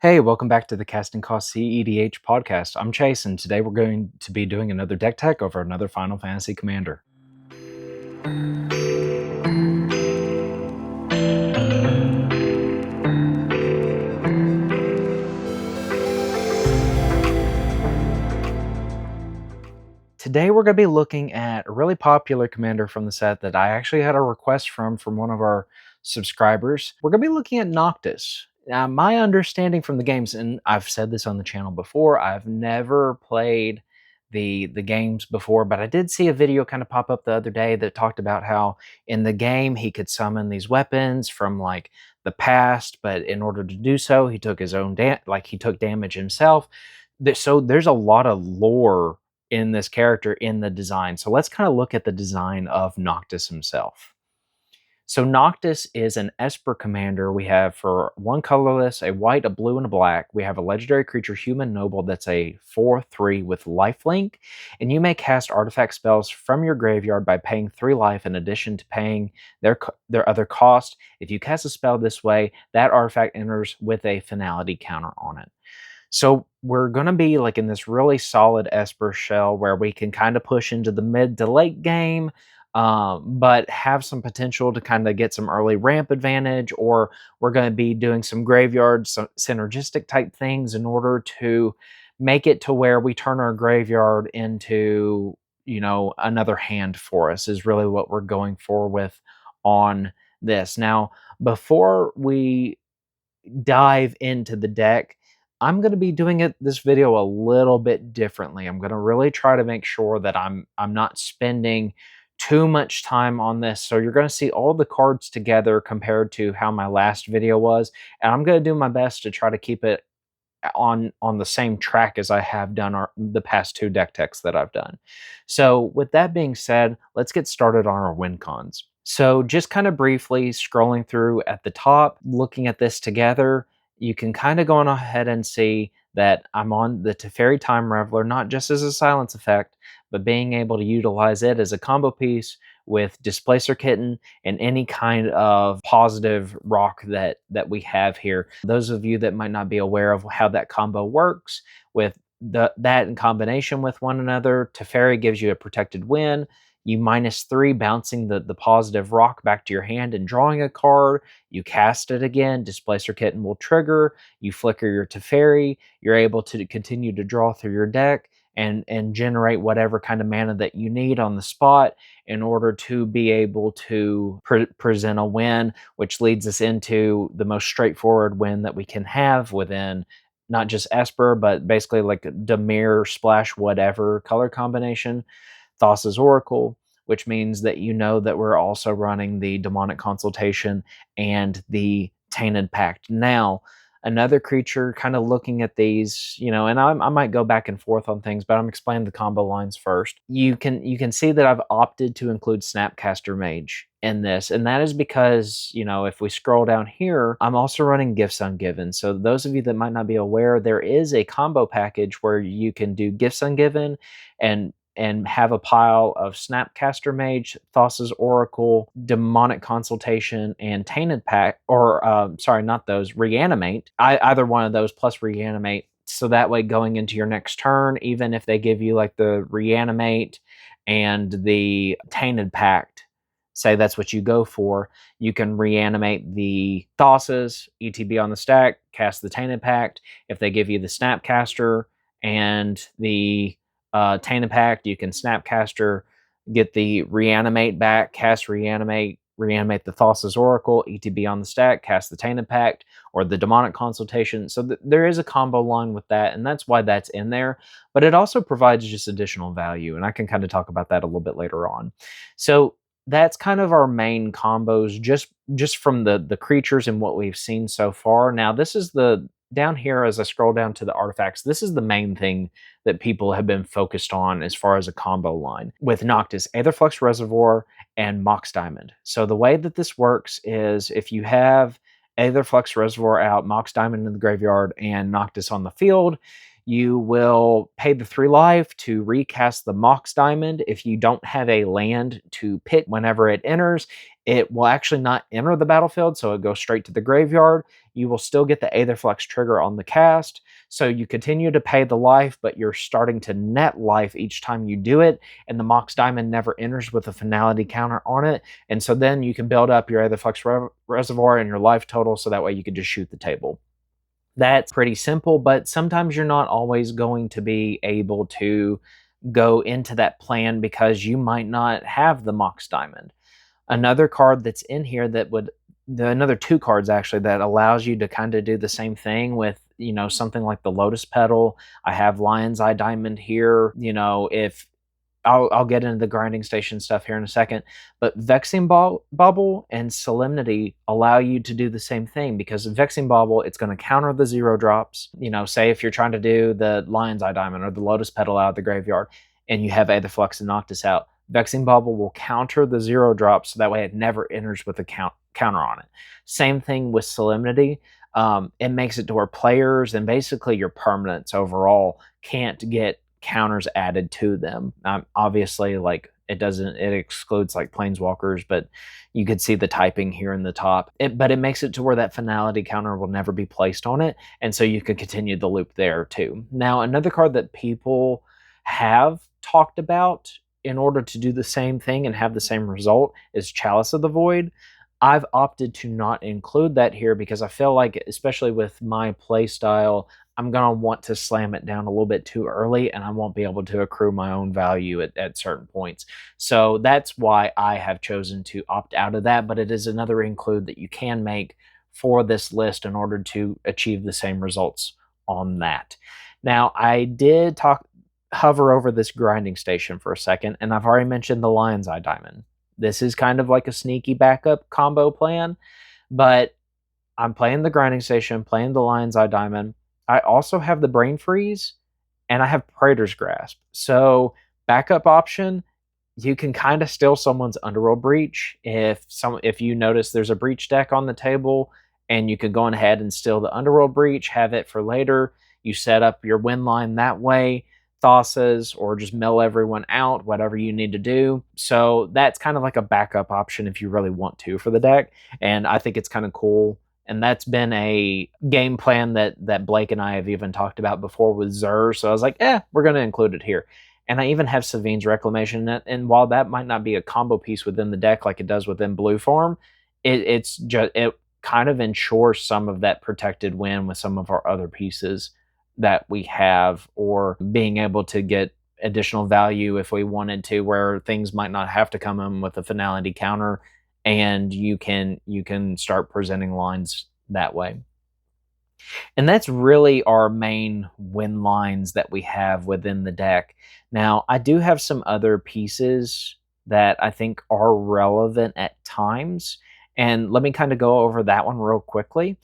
Hey, welcome back to the Casting Cost cEDH podcast. I'm Chase, and today we're going to be doing another deck tech over another Final Fantasy Commander. Today we're going to be looking at a really popular commander from the set that I actually had a request from one of our subscribers. We're going to be looking at Noctis. Now, my understanding from the games, and I've said this on the channel before, I've never played the games before, but I did see a video kind of pop up the other day that talked about how in the game he could summon these weapons from like the past, but in order to do so, he took his own he took damage himself. So there's a lot of lore in this character in the design. So let's kind of look at the design of Noctis himself. So Noctis is an Esper commander. We have for one colorless, a white, a blue, and a black. We have a legendary creature, Human Noble, that's a 4/3 with lifelink. And you may cast artifact spells from your graveyard by paying 3 life in addition to paying their other cost. If you cast a spell this way, that artifact enters with a finality counter on it. So we're going to be like in this really solid Esper shell where we can kind of push into the mid to late game, but have some potential to kind of get some early ramp advantage, or we're going to be doing some graveyard synergistic type things in order to make it to where we turn our graveyard into, another hand for us is really what we're going for with on this. Now, before we dive into the deck, I'm going to be doing this video a little bit differently. I'm going to really try to make sure that I'm not spending too much time on this. So you're going to see all the cards together compared to how my last video was, and I'm going to do my best to try to keep it on the same track as I have done the past 2 deck techs that I've done. So with that being said, let's get started on our Windcons. So just kind of briefly scrolling through at the top, looking at this together, you can kind of go on ahead and see that I'm on the Teferi Time Reveler, not just as a silence effect, but being able to utilize it as a combo piece with Displacer Kitten and any kind of positive rock that we have here. Those of you that might not be aware of how that combo works, with that in combination with one another, Teferi gives you a protected win. You -3, bouncing the positive rock back to your hand and drawing a card. You cast it again, Displacer Kitten will trigger. You flicker your Teferi. You're able to continue to draw through your deck and generate whatever kind of mana that you need on the spot in order to be able to present a win, which leads us into the most straightforward win that we can have within not just Esper, but basically like Dimir splash whatever color combination, Thassa's Oracle, which means that you know that we're also running the Demonic Consultation and the Tainted Pact. Now, another creature kind of looking at these, and I might go back and forth on things, but I'm explaining the combo lines first. You can see that I've opted to include Snapcaster Mage in this, and that is because, if we scroll down here, I'm also running Gifts Ungiven. So those of you that might not be aware, there is a combo package where you can do Gifts Ungiven and have a pile of Snapcaster Mage, Thassa's Oracle, Demonic Consultation, and Tainted Pact, or sorry, not those, Reanimate. Either one of those plus Reanimate. So that way going into your next turn, even if they give you like the Reanimate and the Tainted Pact, say that's what you go for, you can reanimate the Thassa's, ETB on the stack, cast the Tainted Pact. If they give you the Snapcaster and the Tainted Pact, you can Snapcaster, get the Reanimate back, cast Reanimate, reanimate the Thassa's Oracle, ETB on the stack, cast the Tainted Pact, or the Demonic Consultation. So there is a combo line with that, and that's why that's in there. But it also provides just additional value, and I can kind of talk about that a little bit later on. So that's kind of our main combos, just from the creatures and what we've seen so far. Now, this is down here as I scroll down to the artifacts, this is the main thing that people have been focused on as far as a combo line with Noctis, Aetherflux Reservoir, and Mox Diamond. So the way that this works is if you have Aetherflux Reservoir out, Mox Diamond in the graveyard, and Noctis on the field, you will pay the 3 life to recast the Mox Diamond. If you don't have a land to pick whenever it enters, it will actually not enter the battlefield, so it goes straight to the graveyard. You will still get the Aetherflux trigger on the cast, so you continue to pay the life, but you're starting to net life each time you do it, and the Mox Diamond never enters with a finality counter on it, and so then you can build up your Aetherflux reservoir and your life total, so that way you can just shoot the table. That's pretty simple, but sometimes you're not always going to be able to go into that plan because you might not have the Mox Diamond. Another card that's in here that would, another two cards actually, that allows you to kind of do the same thing with, something like the Lotus Petal. I have Lion's Eye Diamond here. If I'll get into the grinding station stuff here in a second, but Vexing Bubble and Solemnity allow you to do the same thing, because Vexing Bubble, it's going to counter the 0 drops. Say if you're trying to do the Lion's Eye Diamond or the Lotus Petal out of the graveyard and you have Aetherflux and Noctis out, Vexing Bubble will counter the 0 drops, so that way it never enters with a counter on it. Same thing with Solemnity. It makes it to where players and basically your permanents overall can't get counters added to them. Obviously, like it excludes like planeswalkers, but you could see the typing here in the top. But it makes it to where that finality counter will never be placed on it, and so you can continue the loop there too. Now, another card that people have talked about in order to do the same thing and have the same result is Chalice of the Void. I've opted to not include that here because I feel like, especially with my play style, I'm going to want to slam it down a little bit too early, and I won't be able to accrue my own value at certain points. So that's why I have chosen to opt out of that, but it is another include that you can make for this list in order to achieve the same results on that. Now, I did hover over this grinding station for a second, and I've already mentioned the Lion's Eye Diamond. This is kind of like a sneaky backup combo plan, but I'm playing the grinding station, playing the Lion's Eye Diamond. I also have the Brain Freeze, and I have Praetor's Grasp. So backup option, you can kind of steal someone's Underworld Breach. If you notice there's a Breach deck on the table, and you can go ahead and steal the Underworld Breach, have it for later. You set up your win line that way, Thassa's, or just mill everyone out, whatever you need to do. So that's kind of like a backup option if you really want to for the deck, and I think it's kind of cool. And that's been a game plan that Blake and I have even talked about before with Zur. So I was like, we're going to include it here. And I even have Savine's Reclamation in it. And while that might not be a combo piece within the deck like it does within blue form, it kind of ensures some of that protected win with some of our other pieces that we have, or being able to get additional value if we wanted to, where things might not have to come in with a finality counter, and you can start presenting lines that way. And that's really our main win lines that we have within the deck. Now, I do have some other pieces that I think are relevant at times, and let me kind of go over that one real quickly.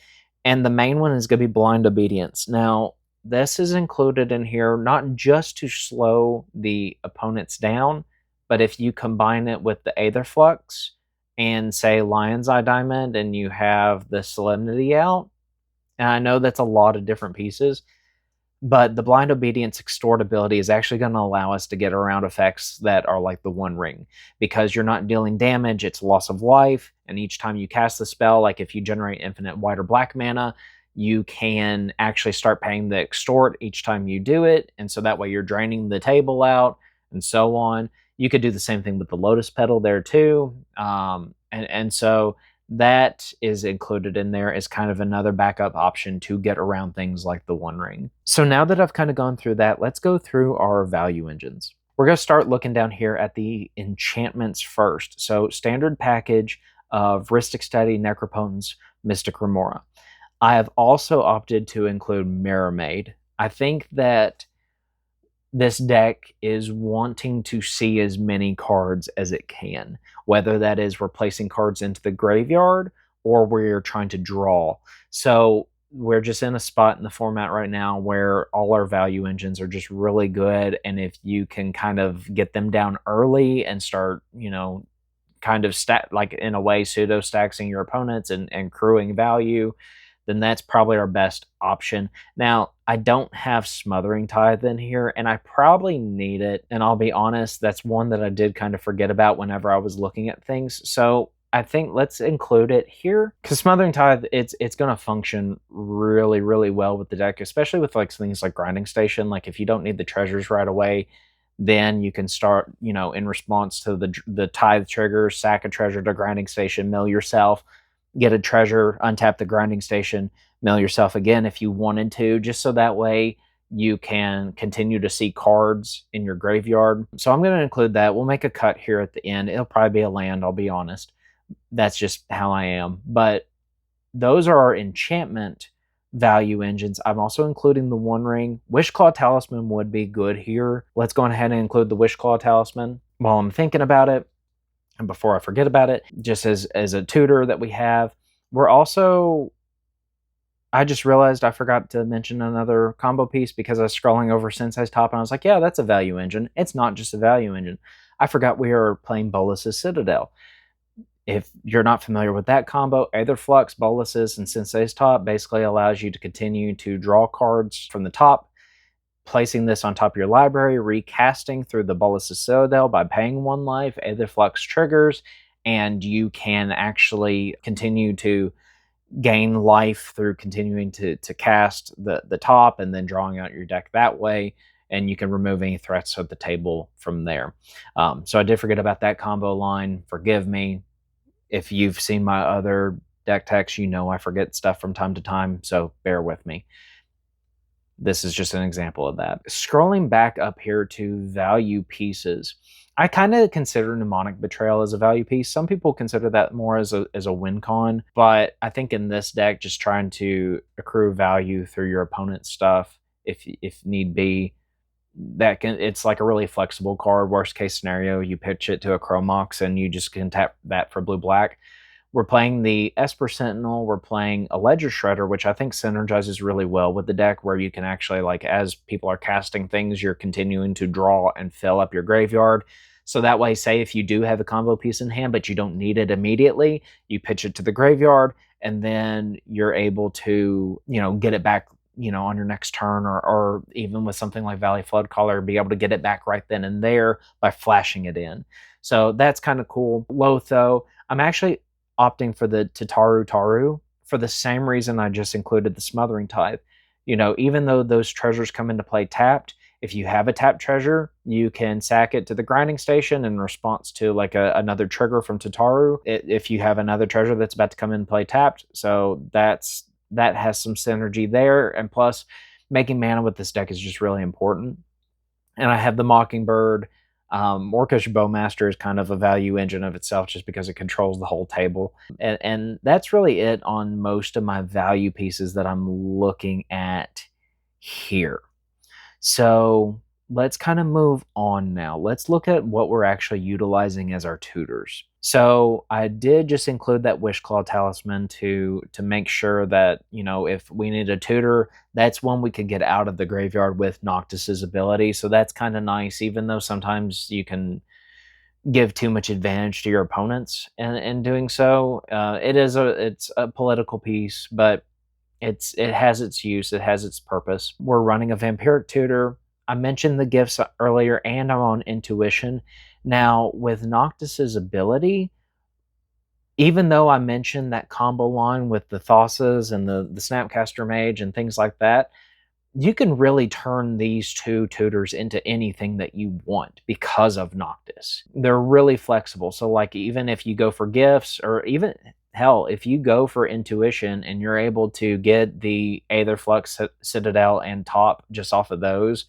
And the main one is going to be Blind Obedience. Now, this is included in here not just to slow the opponents down, but if you combine it with the Aetherflux and say Lion's Eye Diamond and you have the Solemnity out, and I know that's a lot of different pieces, but the Blind Obedience Extort ability is actually going to allow us to get around effects that are like the One Ring, because you're not dealing damage, it's loss of life, and each time you cast the spell, like if you generate infinite white or black mana, you can actually start paying the Extort each time you do it, and so that way you're draining the table out, and so on. You could do the same thing with the Lotus Petal there too, and so that is included in there as kind of another backup option to get around things like the One Ring. So now that I've kind of gone through that, let's go through our value engines. We're going to start looking down here at the enchantments first. So standard package of Rhystic Study, Necropotence, Mystic Remora. I have also opted to include Mirror Maid. I think that this deck is wanting to see as many cards as it can, whether that is replacing cards into the graveyard or we're trying to draw. So we're just in a spot in the format right now where all our value engines are just really good, and if you can kind of get them down early and start, kind of like in a way pseudo staxing your opponents and accruing value, then that's probably our best option. Now, I don't have Smothering Tithe in here, and I probably need it, and I'll be honest, that's one that I did kind of forget about whenever I was looking at things. So I think let's include it here because Smothering Tithe, it's going to function really, really well with the deck, especially with like things like Grinding Station. Like if you don't need the treasures right away, then you can start, in response to the Tithe trigger, sack a treasure to Grinding Station, mill yourself, get a treasure, untap the Grinding Station, mill yourself again if you wanted to, just so that way you can continue to see cards in your graveyard. So I'm going to include that. We'll make a cut here at the end. It'll probably be a land, I'll be honest. That's just how I am. But those are our enchantment value engines. I'm also including the One Ring. Wishclaw Talisman would be good here. Let's go ahead and include the Wishclaw Talisman while I'm thinking about it. And before I forget about it, just as a tutor that we have, we're also, I just realized I forgot to mention another combo piece because I was scrolling over Sensei's top and I was like, yeah, that's a value engine. It's not just a value engine. I forgot we are playing Bolas's Citadel. If you're not familiar with that combo, Aetherflux, Bolas's, and Sensei's top basically allows you to continue to draw cards from the top, placing this on top of your library, recasting through the Bolas's Citadel by paying 1 life, Aetherflux triggers, and you can actually continue to gain life through continuing to cast the top and then drawing out your deck that way, and you can remove any threats at the table from there. So I did forget about that combo line. Forgive me. If you've seen my other deck techs, you know I forget stuff from time to time, so bear with me. This is just an example of that. Scrolling back up here to value pieces, I kind of consider Mnemonic Betrayal as a value piece. Some people consider that more as a Wincon, but I think in this deck, just trying to accrue value through your opponent's stuff, if need be, it's like a really flexible card. Worst case scenario, you pitch it to a Chromox and you just can tap that for blue-black. We're playing the Esper Sentinel. We're playing a Ledger Shredder, which I think synergizes really well with the deck, where you can actually, like, as people are casting things, you're continuing to draw and fill up your graveyard. So that way, say if you do have a combo piece in hand, but you don't need it immediately, you pitch it to the graveyard, and then you're able to, get it back, on your next turn, or even with something like Valley Flood Caller, be able to get it back right then and there by flashing it in. So that's kind of cool. Lotho, I'm actually opting for the Tataru for the same reason I just included the Smothering Tithe. Even though those treasures come into play tapped, if you have a tapped treasure, you can sack it to the Grinding Station in response to like another trigger from Tataru. If you have another treasure that's about to come in play tapped, so that has some synergy there. And plus, making mana with this deck is just really important. And I have the Mockingbird. Orcish Bowmaster is kind of a value engine of itself just because it controls the whole table. And that's really it on most of my value pieces that I'm looking at here. So let's kind of move on now. Let's look at what we're actually utilizing as our tutors. So I did just include that Wishclaw Talisman to make sure that, if we need a tutor, that's one we could get out of the graveyard with Noctis's ability. So that's kind of nice, even though sometimes you can give too much advantage to your opponents in doing so. It's a political piece, but it has its use, it has its purpose. We're running a Vampiric tutor. I mentioned the gifts earlier, and I'm on Intuition. Now, with Noctis's ability, even though I mentioned that combo line with the Thossas and the Snapcaster Mage and things like that, you can really turn these two tutors into anything that you want because of Noctis. They're really flexible. So, like, even if you go for gifts, or even, hell, if you go for Intuition and you're able to get the Aetherflux, Citadel, and top just off of those,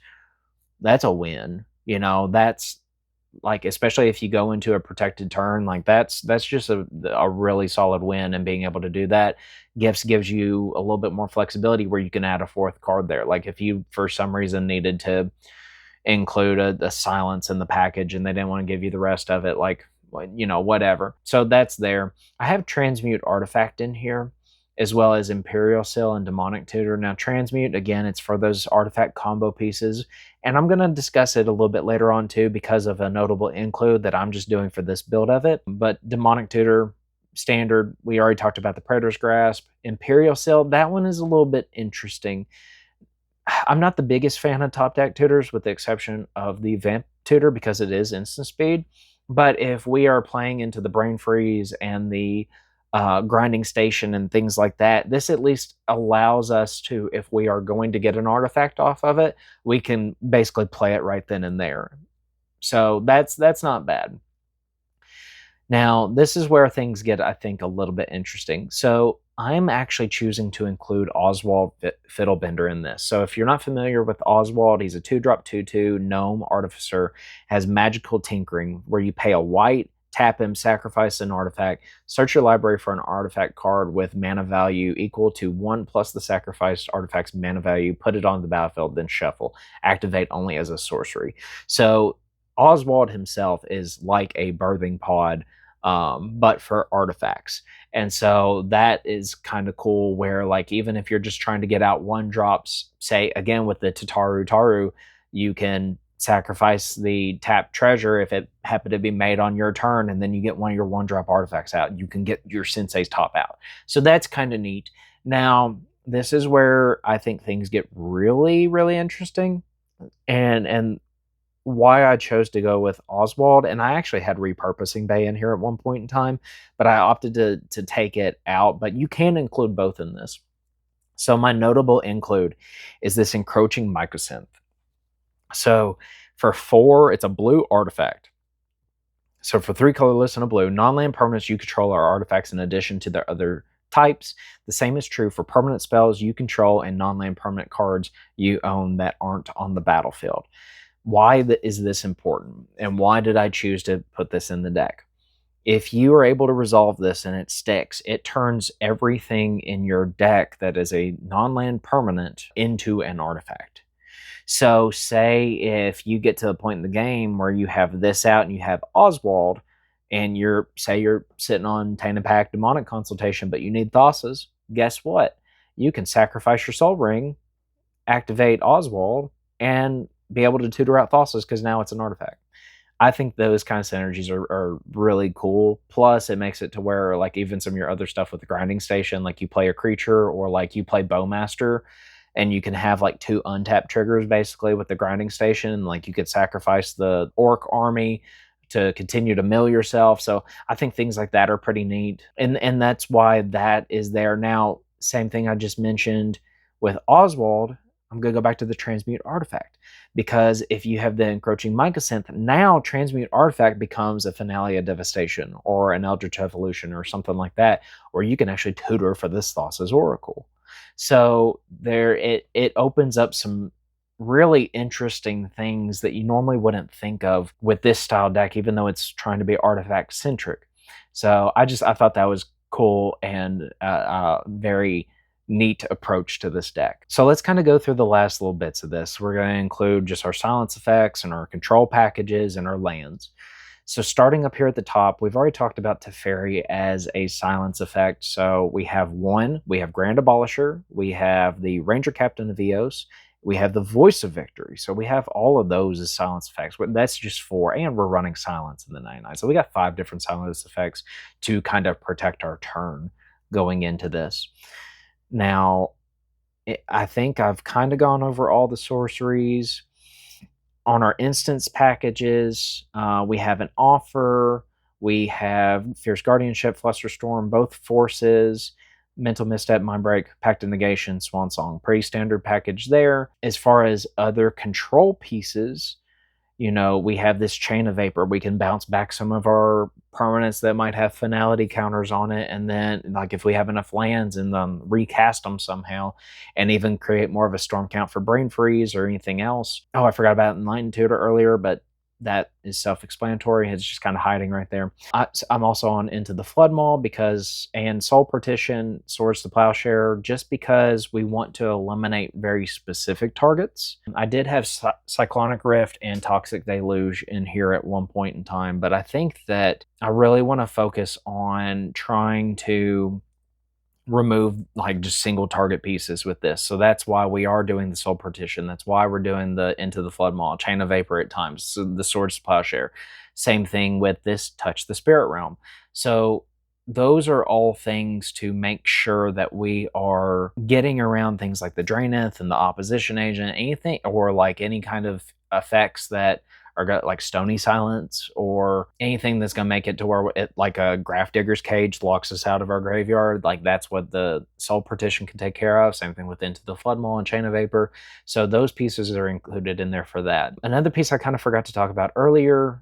that's a win. That's, like, especially if you go into a protected turn, like that's just a really solid win. And being able to do that, gifts gives you a little bit more flexibility where you can add a 4th card there. Like if you for some reason needed to include a silence in the package and they didn't want to give you the rest of it, like, whatever. So that's there. I have Transmute Artifact in here, as well as Imperial Seal and Demonic Tutor. Now, Transmute, again, it's for those artifact combo pieces, and I'm going to discuss it a little bit later on too because of a notable include that I'm just doing for this build of it. But Demonic Tutor, standard, we already talked about the Praetor's Grasp. Imperial Seal, that one is a little bit interesting. I'm not the biggest fan of top deck tutors, with the exception of the Vamp Tutor, because it is instant speed. But if we are playing into the Brain Freeze and the grinding station and things like that, this at least allows us to, if we are going to get an artifact off of it, we can basically play it right then and there. So that's not bad. Now, this is where things get, I think, a little bit interesting. So I'm actually choosing to include Oswald Fiddlebender in this. So if you're not familiar with Oswald, he's a 2-drop 2/2 gnome artificer, has magical tinkering, where you pay a white, tap him, sacrifice an artifact, search your library for an artifact card with mana value equal to 1 plus the sacrificed artifact's mana value, put it on the battlefield, then shuffle. Activate only as a sorcery. So Oswald himself is like a birthing pod, but for artifacts. And so that is kind of cool, where like even if you're just trying to get out 1-drops, say again with the Taru, you can sacrifice the tapped treasure if it happened to be made on your turn, and then you get one of your 1-drop artifacts out. You can get your Sensei's top out. So that's kind of neat. Now, this is where I think things get really, really interesting. And why I chose to go with Oswald, and I actually had Repurposing Bay in here at one point in time, but I opted to take it out. But you can include both in this. So my notable include is this Encroaching Mycosynth. So for 4, it's a blue artifact. So for 3 colorless and a blue, non-land permanents you control are artifacts in addition to their other types. The same is true for permanent spells you control and non-land permanent cards you own that aren't on the battlefield. Why is this important, and why did I choose to put this in the deck? If you are able to resolve this and it sticks, it turns everything in your deck that is a non-land permanent into an artifact. So say if you get to the point in the game where you have this out and you have Oswald, and you're sitting on Tainted Pact Demonic Consultation, but you need Thassa's, guess what? You can sacrifice your Soul Ring, activate Oswald, and be able to tutor out Thassa's because now it's an artifact. I think those kind of synergies are really cool. Plus, it makes it to where, like, even some of your other stuff with the grinding station, like you play a creature or like you play Bowmaster, and you can have like 2 untapped triggers basically with the grinding station. Like you could sacrifice the orc army to continue to mill yourself. So I think things like that are pretty neat, and that's why that is there. Now, same thing I just mentioned with Oswald. I'm going to go back to the Transmute Artifact, because if you have the Encroaching Mycosynth, now Transmute Artifact becomes a Finale of Devastation or an Eldritch Evolution or something like that, where you can actually tutor for this Thassa's Oracle. So there, it opens up some really interesting things that you normally wouldn't think of with this style deck, even though it's trying to be artifact centric. So I thought that was cool and very neat approach to this deck. So let's kind of go through the last little bits of this. We're going to include just our silence effects and our control packages and our lands. So starting up here at the top, we've already talked about Teferi as a silence effect. So we have Grand Abolisher, we have the Ranger Captain of Eos, we have the Voice of Victory. So we have all of those as silence effects. That's just 4, and we're running silence in the 99. So we got 5 different silence effects to kind of protect our turn going into this. Now, I think I've kind of gone over all the sorceries. On our instance packages, we have an Offer, we have Fierce Guardianship, Flusterstorm, both forces, Mental Misstep, Mindbreak, Pact of Negation, Swan Song. Pretty standard package there. As far as other control pieces, you know, we have this Chain of Vapor. We can bounce back some of our permanents that might have finality counters on it, and then, like, if we have enough lands, and then recast them somehow, and even create more of a storm count for Brain Freeze or anything else. Oh, I forgot about Enlightened Tutor earlier, but that is self-explanatory. It's just kind of hiding right there. I'm also on Into the Flood Maw and Soul Partition, Swords to Plowshare, just because we want to eliminate very specific targets. I did have Cyclonic Rift and Toxic Deluge in here at one point in time, but I think that I really want to focus on trying to remove like just single target pieces with this. So that's why we are doing the Soul Partition. That's why we're doing the Into the Flood Maw, Chain of Vapor at times, so the Swords to Plowshare. Same thing with this Touch the Spirit Realm. So those are all things to make sure that we are getting around things like the Draenith and the Opposition Agent, anything, or like any kind of effects that or got like Stony Silence, or anything that's going to make it to where it, like a Graph Digger's Cage, locks us out of our graveyard. Like that's what the Soul Partition can take care of. Same thing with Into the Flood Maw and Chain of Vapor. So those pieces are included in there for that. Another piece I kind of forgot to talk about earlier,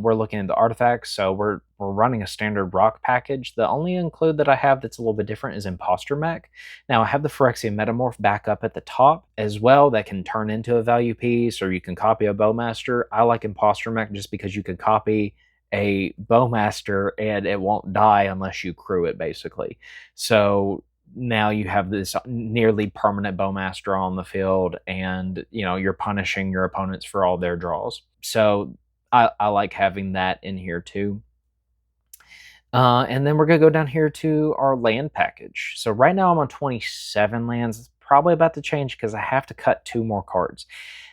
we're looking at the artifacts, so we're running a standard rock package. The only include that I have that's a little bit different is Imposter Mech. Now I have the Phyrexian Metamorph back up at the top as well that can turn into a value piece, or you can copy a Bowmaster. I like Imposter Mech just because you can copy a Bowmaster and it won't die unless you crew it, basically. So now you have this nearly permanent Bowmaster on the field, and you're punishing your opponents for all their draws. So I like having that in here too. And then we're going to go down here to our land package. So right now I'm on 27 lands. It's probably about to change because I have to cut 2 more cards.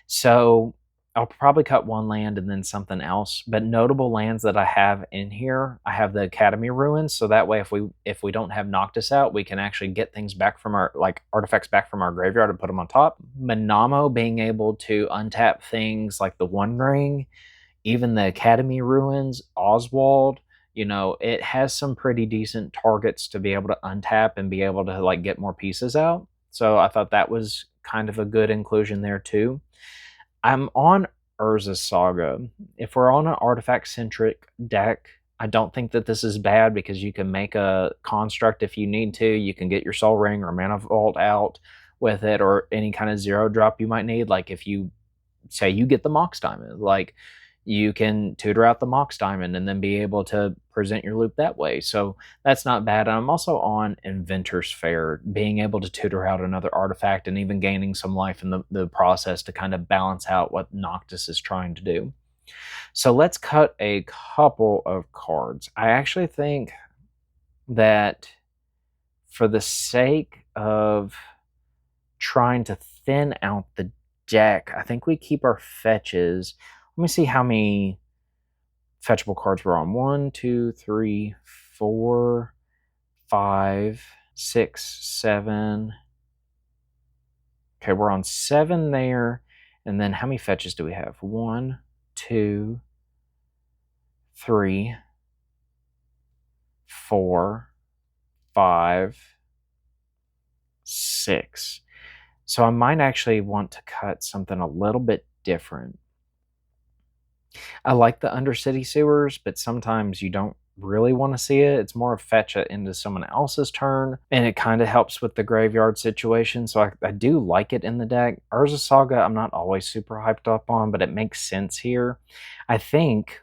So I'll probably cut 1 land and then something else. But notable lands that I have in here, I have the Academy Ruins. So that way if we don't have Noctis out, we can actually get things back from our, like artifacts back from our graveyard and put them on top. Manamo being able to untap things like the One Ring, even the Academy Ruins, Oswald. It has some pretty decent targets to be able to untap and be able to like get more pieces out. So I thought that was kind of a good inclusion there too. I'm on Urza's Saga. If we're on an artifact-centric deck, I don't think that this is bad because you can make a construct if you need to. You can get your Soul Ring or Mana Vault out with it, or any kind of 0-drop you might need. Like if you say you get the Mox Diamond, like you can tutor out the Mox Diamond and then be able to present your loop that way. So that's not bad. And I'm also on Inventor's Fair, being able to tutor out another artifact and even gaining some life in the process to kind of balance out what Noctis is trying to do. So let's cut a couple of cards. I actually think that for the sake of trying to thin out the deck, I think we keep our fetches. Let me see how many fetchable cards we're on. 1, 2, 3, 4, 5, 6, 7. Okay, we're on 7 there. And then how many fetches do we have? 1, 2, 3, 4, 5, 6. So I might actually want to cut something a little bit different. I like the Undercity Sewers, but sometimes you don't really want to see it. It's more of fetch it into someone else's turn, and it kind of helps with the graveyard situation. So I do like it in the deck. Urza's Saga, I'm not always super hyped up on, but it makes sense here. I think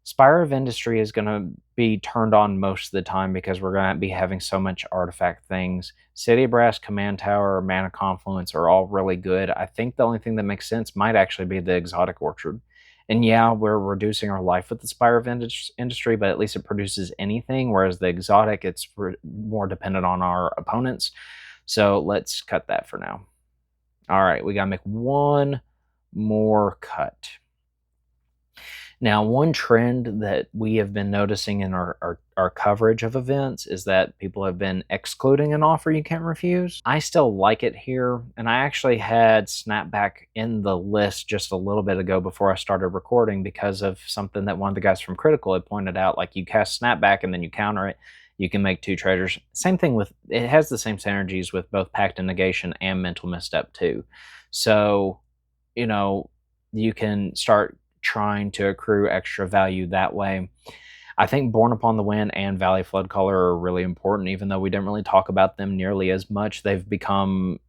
Spire of Industry is going to be turned on most of the time because we're going to be having so much artifact things. City of Brass, Command Tower, Mana Confluence are all really good. I think the only thing that makes sense might actually be the Exotic Orchard. And yeah, we're reducing our life with the Spire of Industry, but at least it produces anything, whereas the Exotic, it's more dependent on our opponents. So let's cut that for now. All right, we got to make one more cut. Now, one trend that we have been noticing in our coverage of events is that people have been excluding an offer you can't refuse. I still like it here, and I actually had Snapback in the list just a little bit ago before I started recording because of something that one of the guys from Critical had pointed out. Like, you cast Snapback and then you counter it, you can make 2 treasures. Same thing with, it has the same synergies with both Pact and Negation and Mental Misstep too. So, you can start trying to accrue extra value that way. I think Born Upon the Wind and Valley Floodcaller are really important, even though we didn't really talk about them nearly as much. They've become,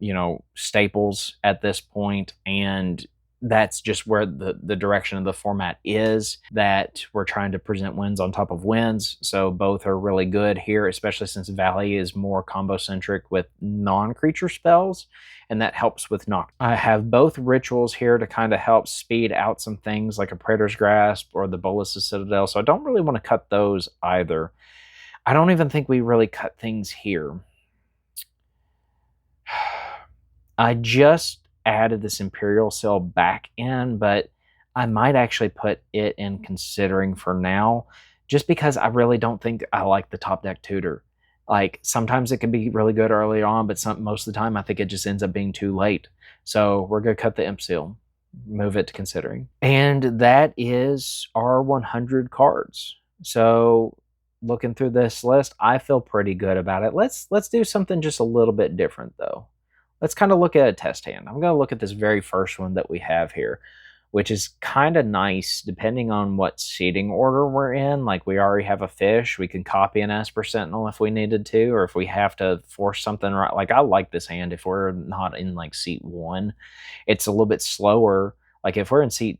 staples at this point, and that's just where the direction of the format is, that we're trying to present wins on top of wins. So both are really good here, especially since Valley is more combo-centric with non-creature spells, and that helps with Noctis. I have both rituals here to kind of help speed out some things like a Praetor's Grasp or the Bolas' Citadel, so I don't really want to cut those either. I don't even think we really cut things here. I just added this Imperial Seal back in, but I might actually put it in considering for now, just because I really don't think I like the top deck tutor. Like, sometimes it can be really good early on, but most of the time I think it just ends up being too late. So we're going to cut the Imp Seal. move it to considering. And that is our 100 cards. So looking through this list, I feel pretty good about it. Let's do something just a little bit different though. Let's kind of look at a test hand. I'm going to look at this very first one that we have here, which is kind of nice depending on what seating order we're in. Like we already have a fish, we can copy an Esper Sentinel if we needed to, or if we have to force something right. Like I like this hand if we're not in like seat 1. It's a little bit slower. Like if we are in seat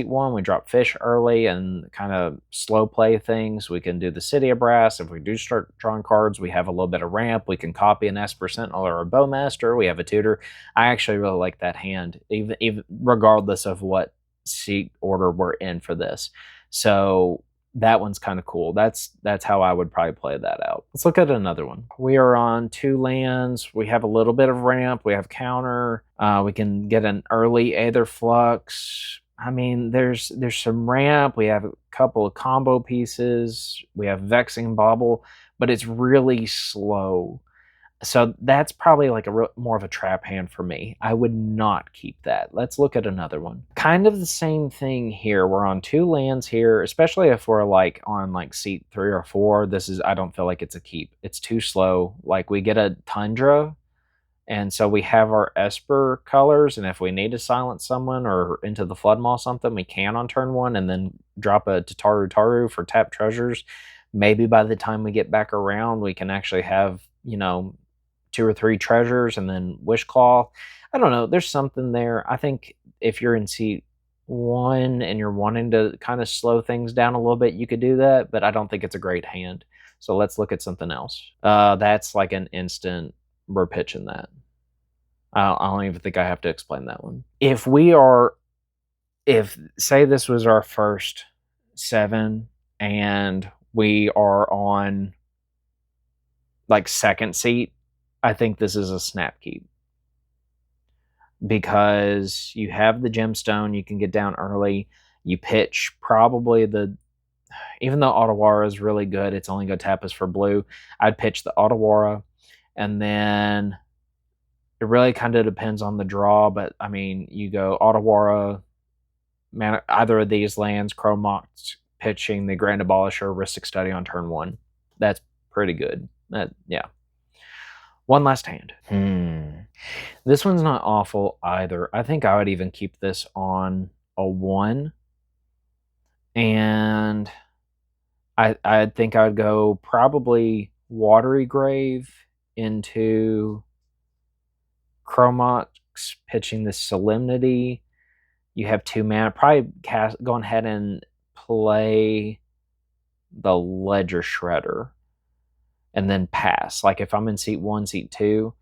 1, we drop fish early and kind of slow play things. We can do the City of Brass. If we do start drawing cards, we have a little bit of ramp. We can copy an Esper Sentinel or a Bowmaster. We have a tutor. I actually really like that hand, even regardless of what seat order we're in for this. So that one's kind of cool. That's how I would probably play that out. Let's look at another one. We are on 2 lands. We have a little bit of ramp. We have counter. We can get an early Aether Flux. I mean, there's some ramp. We have a couple of combo pieces. We have Vexing Bauble, but it's really slow. So that's probably like more of a trap hand for me. I would not keep that. Let's look at another one. Kind of the same thing here. We're on 2 lands here, especially if we're like on like seat 3 or 4. I don't feel like it's a keep. It's too slow. Like we get a Tundra, and so we have our Esper colors, and if we need to silence someone or into the Floodmaw something, we can on turn 1 and then drop a Tataru for tap treasures. Maybe by the time we get back around, we can actually have, 2 or 3 treasures and then Wishclaw. I don't know. There's something there. I think if you're in seat 1 and you're wanting to kind of slow things down a little bit, you could do that, but I don't think it's a great hand. So let's look at something else. That's like an instant, we're pitching that. I don't even think I have to explain that one. If say this was our first 7 and we are on like second seat, I think this is a snap keep, because you have the gemstone, you can get down early, you pitch probably even though Otawara is really good, it's only going to tap us for blue, I'd pitch the Otawara, and then it really kind of depends on the draw, but I mean, you go Otawara, either of these lands, Chromox pitching the Grand Abolisher, Ristic Study on turn 1. That's pretty good. Yeah. One last hand. This one's not awful either. I think I would even keep this on a 1. And I think I would go probably Watery Grave into Chromox, pitching the Solemnity. You have 2 mana. Probably go ahead and play the Ledger Shredder and then pass. Like if I'm in seat 1, seat 2,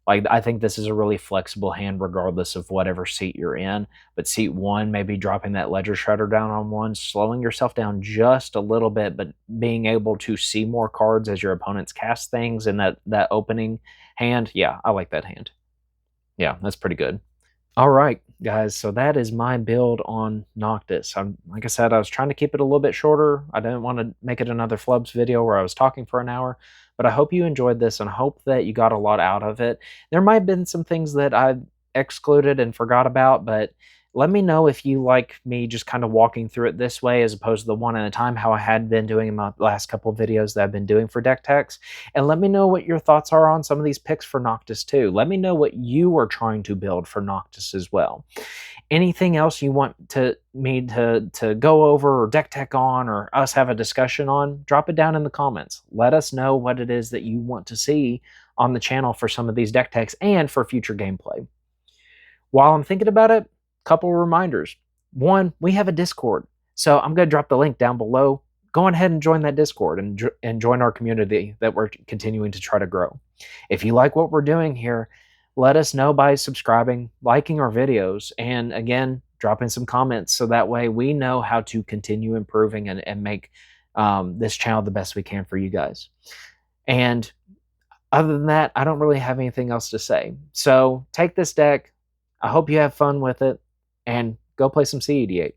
like I think this is a really flexible hand regardless of whatever seat you're in. But seat 1, maybe dropping that Ledger Shredder down on 1, slowing yourself down just a little bit, but being able to see more cards as your opponents cast things in that opening hand. Yeah, I like that hand. Yeah, that's pretty good. All right, guys, so that is my build on Noctis. Like I said, I was trying to keep it a little bit shorter. I didn't want to make it another Flubs video where I was talking for an hour, but I hope you enjoyed this and hope that you got a lot out of it. There might have been some things that I excluded and forgot about, but let me know if you like me just kind of walking through it this way as opposed to the one at a time, how I had been doing in my last couple of videos that I've been doing for deck techs. And let me know what your thoughts are on some of these picks for Noctis too. Let me know what you are trying to build for Noctis as well. Anything else you want me to go over or deck tech on or us have a discussion on, drop it down in the comments. Let us know what it is that you want to see on the channel for some of these deck techs and for future gameplay. While I'm thinking about it, couple of reminders. 1, we have a Discord. So I'm going to drop the link down below. Go ahead and join that Discord and join our community that we're continuing to try to grow. If you like what we're doing here, let us know by subscribing, liking our videos, and again, dropping some comments so that way we know how to continue improving and make this channel the best we can for you guys. And other than that, I don't really have anything else to say. So take this deck. I hope you have fun with it. And go play some cEDH.